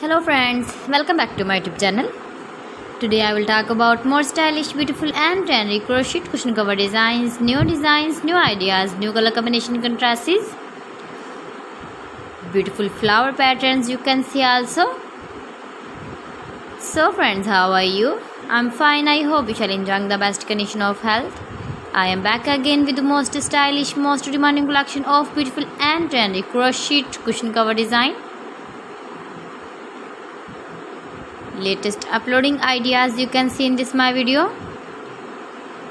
Hello friends, welcome back to my YouTube channel. Today I will talk about more stylish, beautiful and trendy crochet cushion cover designs, new ideas, new color combination contrasts, beautiful flower patterns you can see also. So friends, how are you? I'm fine. I hope you shall enjoy the best condition of health. I am back again with the most stylish, most demanding collection of beautiful and trendy crochet cushion cover design. Latest uploading ideas you can see in this my video.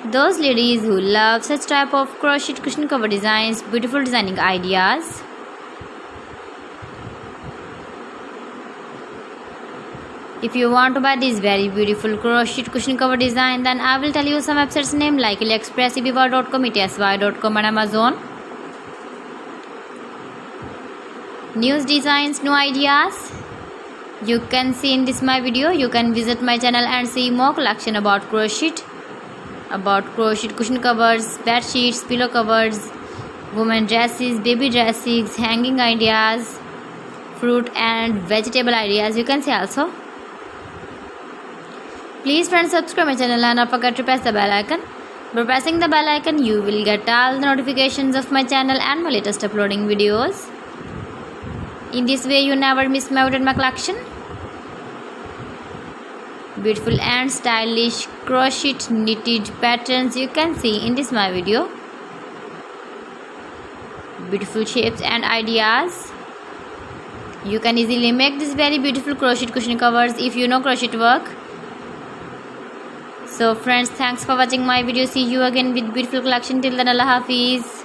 Those ladies who love such type of crochet cushion cover designs, beautiful designing ideas. If you want to buy this very beautiful crochet cushion cover design, then I will tell you some websites name like AliExpress, eBay.com, etsy.com and Amazon. New designs, new ideas you can see in this my video. You can visit my channel and see more collection about crochet cushion covers, bed sheets, pillow covers, women dresses, baby dresses, hanging ideas, fruit and vegetable ideas you can see also. Please friends, subscribe my channel and don't forget to press the bell icon. By pressing the bell icon you will get all the notifications of my channel and my latest uploading videos. In this way you never miss my collection. Beautiful and stylish crochet knitted patterns you can see in this my video. Beautiful shapes and ideas. You can easily make this very beautiful crochet cushion covers if you know crochet work. So friends, thanks for watching my video. See you again with beautiful collection. Till then, Allah Hafiz.